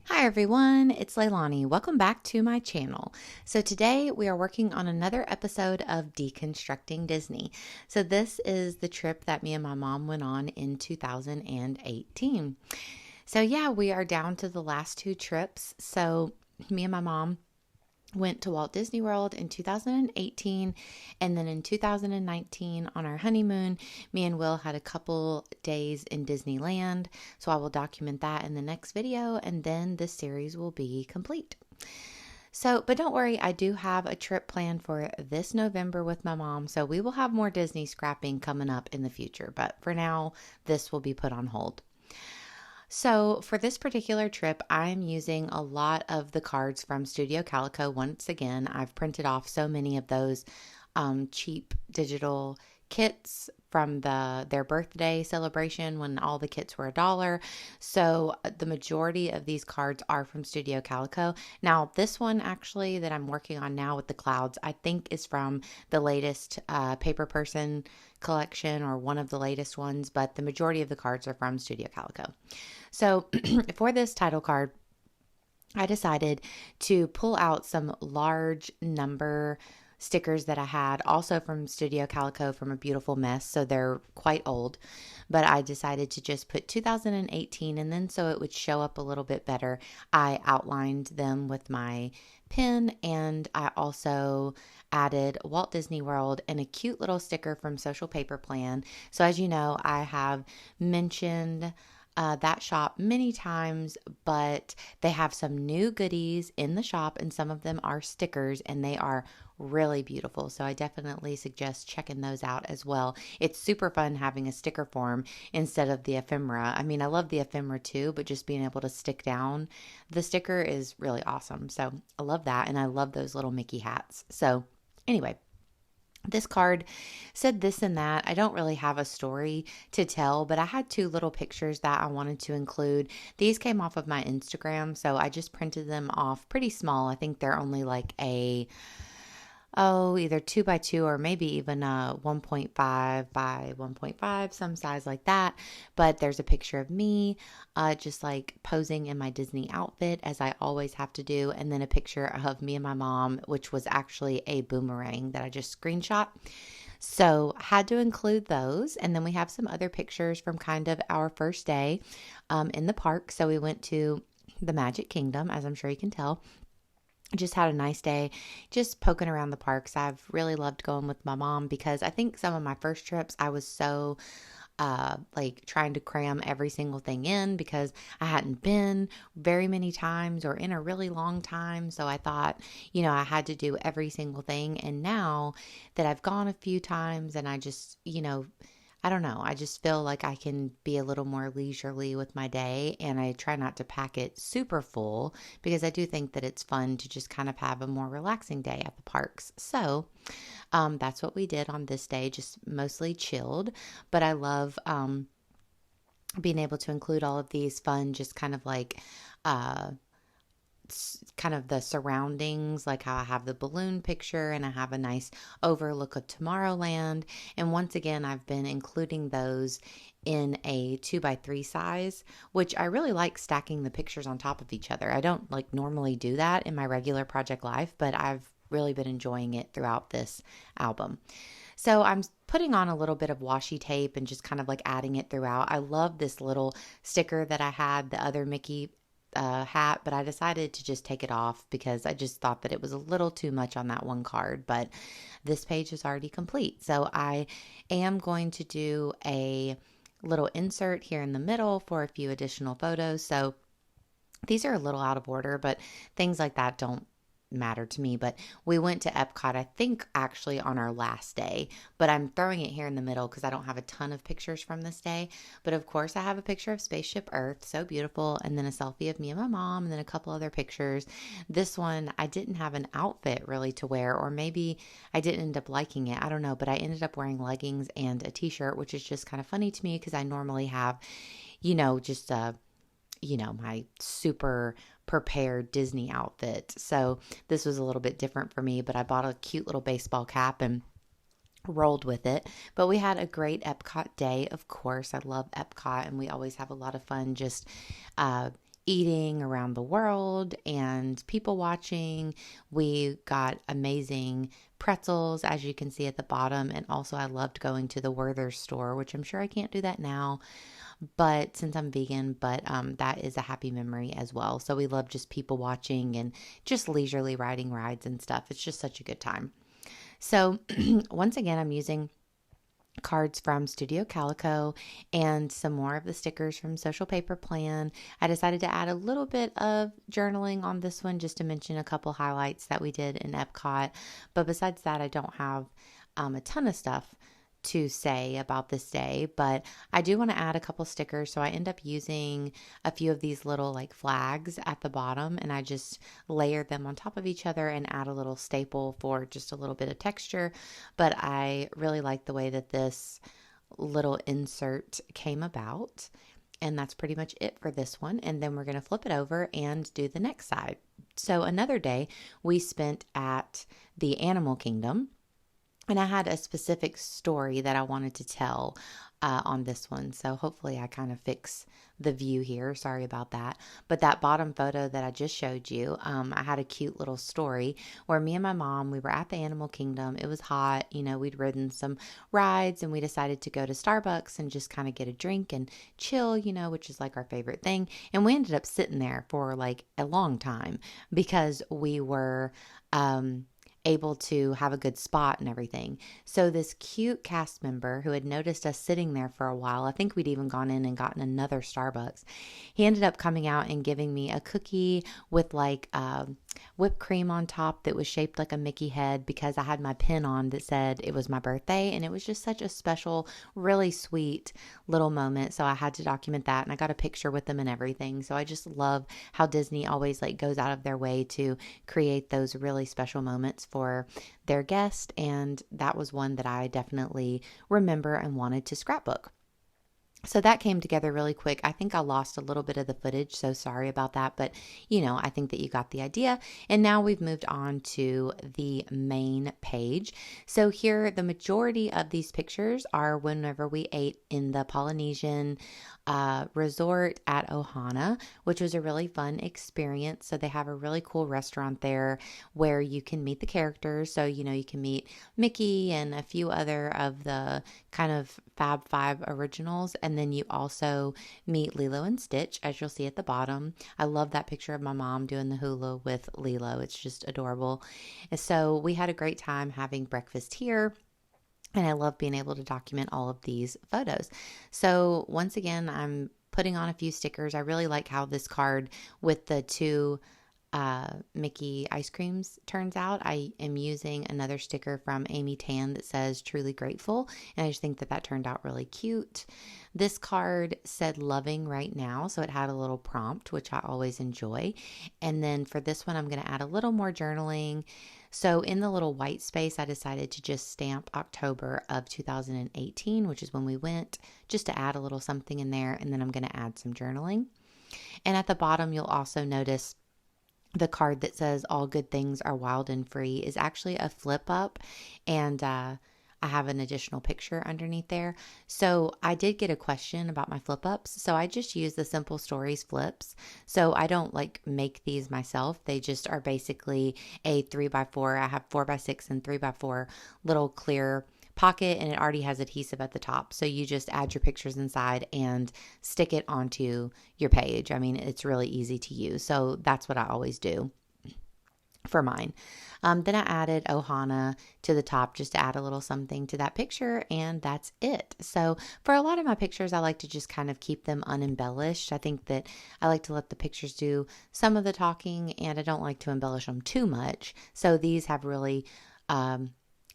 Hi everyone, it's Leilani. Welcome back to my channel. So today we are working on another episode of Deconstructing Disney. So this is the trip that me and my mom went on in 2018. So yeah, we are down to the last two trips. So me and my mom went to Walt Disney World in 2018, and then in 2019 on our honeymoon, me and Will had a couple days in Disneyland. So I will document that in the next video, and then this series will be complete. So, but don't worry, I do have a trip planned for this November with my mom. So we will have more Disney scrapping coming up in the future. But for now, this will be put on hold. So for this particular trip, I'm using a lot of the cards from Studio Calico. Once again, I've printed off so many of those cheap digital kits from their birthday celebration when all the kits were $1. So the majority of these cards are from Studio Calico. Now, this one actually that I'm working on now with the clouds, I think is from the latest Paper Person collection or one of the latest ones, but the majority of the cards are from Studio Calico. So for this title card, I decided to pull out some large number stickers that I had also from Studio Calico from A Beautiful Mess. So they're quite old, but I decided to just put 2018, and then so it would show up a little bit better, I outlined them with my pen, and I also added Walt Disney World and a cute little sticker from Social Paper Plan. So as you know, I have mentioned that shop many times, but they have some new goodies in the shop, and some of them are stickers, and they are really beautiful. So I definitely suggest checking those out as well. It's super fun having a sticker form instead of the ephemera. I mean, I love the ephemera too, but just being able to stick down the sticker is really awesome. So I love that, and I love those little Mickey hats. So anyway, this card said this and that. I don't really have a story to tell, but I had two little pictures that I wanted to include. These came off of my Instagram, so I just printed them off pretty small. I think they're only like either 2 by 2 or maybe even a 1.5 by 1.5, some size like that. But there's a picture of me just like posing in my Disney outfit, as I always have to do, and then a picture of me and my mom, which was actually a boomerang that I just screenshot. So had to include those. And then we have some other pictures from kind of our first day in the park. So we went to the Magic Kingdom, as I'm sure you can tell. Just had a nice day just poking around the parks. I've really loved going with my mom because I think some of my first trips I was so like trying to cram every single thing in because I hadn't been very many times or in a really long time. So I thought, I had to do every single thing. And now that I've gone a few times and I just, I don't know. I just feel like I can be a little more leisurely with my day, and I try not to pack it super full because I do think that it's fun to just kind of have a more relaxing day at the parks. So that's what we did on this day, just mostly chilled. But I love being able to include all of these fun, just kind of like kind of the surroundings, like how I have the balloon picture and I have a nice overlook of Tomorrowland. And once again, I've been including those in a 2 by 3 size, which I really like stacking the pictures on top of each other. I don't like normally do that in my regular project life, but I've really been enjoying it throughout this album. So I'm putting on a little bit of washi tape and just kind of like adding it throughout. I love this little sticker that I had, the other Mickey hat, but I decided to just take it off because I just thought that it was a little too much on that one card. But this page is already complete, so I am going to do a little insert here in the middle for a few additional photos. So these are a little out of order, but things like that don't matter to me. But we went to Epcot, I think actually on our last day, but I'm throwing it here in the middle because I don't have a ton of pictures from this day. But of course I have a picture of Spaceship Earth, so beautiful, and then a selfie of me and my mom, and then a couple other pictures. This one I didn't have an outfit really to wear, or maybe I didn't end up liking it, I don't know, but I ended up wearing leggings and a t-shirt, which is just kind of funny to me because I normally have just my super prepared Disney outfit. So this was a little bit different for me, but I bought a cute little baseball cap and rolled with it. But we had a great Epcot day, of course. I love Epcot, and we always have a lot of fun just eating around the world and people watching. We got amazing pretzels, as you can see at the bottom. And also, I loved going to the Werther's store, which I'm sure I can't do that now, but since I'm vegan, but that is a happy memory as well. So we love just people watching and just leisurely riding rides and stuff. It's just such a good time. So once again, I'm using cards from Studio Calico and some more of the stickers from Social Paper Plan. I decided to add a little bit of journaling on this one just to mention a couple highlights that we did in Epcot. But besides that, I don't have a ton of stuff to say about this day, but I do want to add a couple stickers. So I end up using a few of these little like flags at the bottom, and I just layer them on top of each other and add a little staple for just a little bit of texture. But I really like the way that this little insert came about. And that's pretty much it for this one. And then we're going to flip it over and do the next side. So another day we spent at the Animal Kingdom. And I had a specific story that I wanted to tell on this one. So hopefully I kind of fix the view here. Sorry about that. But that bottom photo that I just showed you, I had a cute little story where me and my mom, we were at the Animal Kingdom. It was hot. You know, we'd ridden some rides and we decided to go to Starbucks and just kind of get a drink and chill, you know, which is like our favorite thing. And we ended up sitting there for like a long time because we were able to have a good spot and everything. So this cute cast member who had noticed us sitting there for a while, I think we'd even gone in and gotten another Starbucks. He ended up coming out and giving me a cookie with like whipped cream on top that was shaped like a Mickey head because I had my pin on that said it was my birthday, and it was just such a special, really sweet little moment. So I had to document that, and I got a picture with them and everything. So I just love how Disney always like goes out of their way to create those really special moments for their guests, and that was one that I definitely remember and wanted to scrapbook. So that came together really quick. I think I lost a little bit of the footage, so sorry about that. But, you know, I think that you got the idea. And now we've moved on to the main page. So here, the majority of these pictures are whenever we ate in the Polynesian Resort at Ohana, which was a really fun experience. So they have a really cool restaurant there where you can meet the characters. So, you know, you can meet Mickey and a few other of the kind of Fab Five originals. And then you also meet Lilo and Stitch, as you'll see at the bottom. I love that picture of my mom doing the hula with Lilo. It's just adorable. And so we had a great time having breakfast here. And I love being able to document all of these photos. So once again, I'm putting on a few stickers. I really like how this card with the two Mickey ice creams turns out. I am using another sticker from Amy Tan that says truly grateful. And I just think that that turned out really cute. This card said loving right now. So it had a little prompt, which I always enjoy. And then for this one, I'm going to add a little more journaling. So in the little white space, I decided to just stamp October of 2018, which is when we went, just to add a little something in there. And then I'm going to add some journaling. And at the bottom, you'll also notice the card that says all good things are wild and free is actually a flip up. And I have an additional picture underneath there. So I did get a question about my flip ups. So I just use the Simple Stories flips. So I don't like make these myself. They just are basically a 3x4. I have 4x6 and 3x4 little clear pocket, and it already has adhesive at the top. So you just add your pictures inside and stick it onto your page. I mean, it's really easy to use. So that's what I always do for mine. Then I added Ohana to the top just to add a little something to that picture, and that's it. So for a lot of my pictures, I like to just kind of keep them unembellished. I think that I like to let the pictures do some of the talking, and I don't like to embellish them too much. So these have really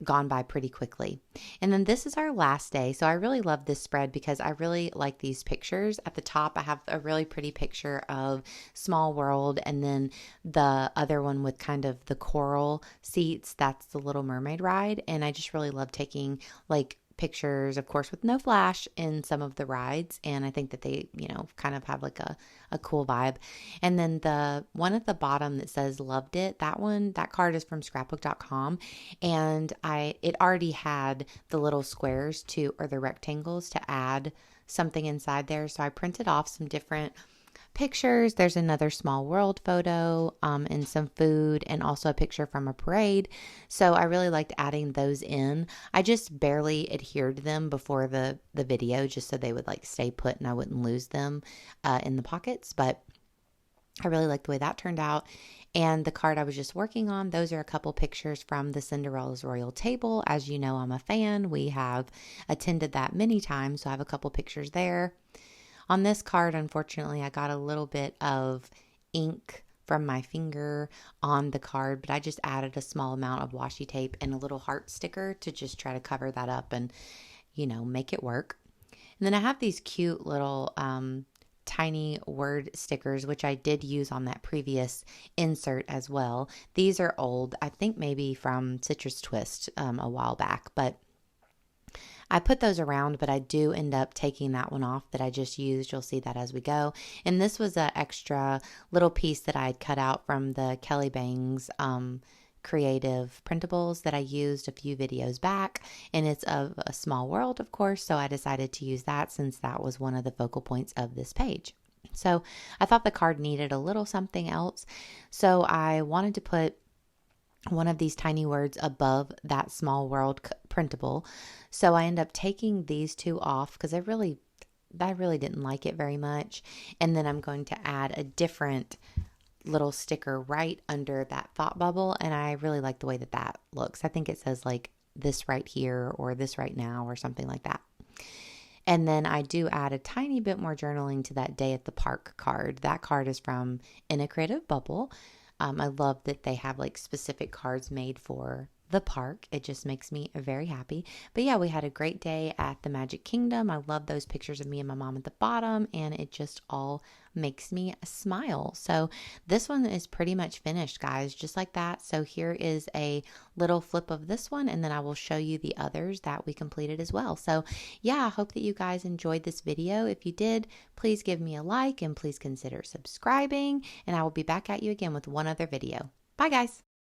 gone by pretty quickly. And then this is our last day. So I really love this spread because I really like these pictures. At the top, I have a really pretty picture of Small World, and then the other one with kind of the coral seats, that's the Little Mermaid ride. And I just really love taking like pictures, of course, with no flash in some of the rides. And I think that they, you know, kind of have like a cool vibe. And then the one at the bottom that says loved it, that card is from scrapbook.com. And it already had the little squares or the rectangles to add something inside there. So I printed off some different pictures. There's another small world photo and some food, and also a picture from a parade. So I really liked adding those in. I just barely adhered to them before the video, just so they would like stay put and I wouldn't lose them in the pockets. But I really like the way that turned out. And the card I was just working on, those are a couple pictures from the Cinderella's Royal Table. As you know, I'm a fan. We have attended that many times, so I have a couple pictures there. On this card, unfortunately, I got a little bit of ink from my finger on the card, but I just added a small amount of washi tape and a little heart sticker to just try to cover that up and, make it work. And then I have these cute little tiny word stickers, which I did use on that previous insert as well. These are old, I think maybe from Citrus Twist a while back, but I put those around, but I do end up taking that one off that I just used. You'll see that as we go. And this was an extra little piece that I had cut out from the Kelly Bangs creative printables that I used a few videos back, and it's of a small world, of course, so I decided to use that since that was one of the focal points of this page. So I thought the card needed a little something else, so I wanted to put one of these tiny words above that small world printable. So I end up taking these two off because I really didn't like it very much, and then I'm going to add a different little sticker right under that thought bubble, and I really like the way that looks. I think it says like this right here or this right now or something like that. And then I do add a tiny bit more journaling to that day at the park card. That card is from In a Creative Bubble. I love that they have like specific cards made for the park. It just makes me very happy. But yeah, we had a great day at the Magic Kingdom. I love those pictures of me and my mom at the bottom, and it just all makes me smile. So this one is pretty much finished, guys, just like that. So here is a little flip of this one, and then I will show you the others that we completed as well. So yeah, I hope that you guys enjoyed this video. If you did, please give me a like and please consider subscribing, and I will be back at you again with one other video. Bye, guys.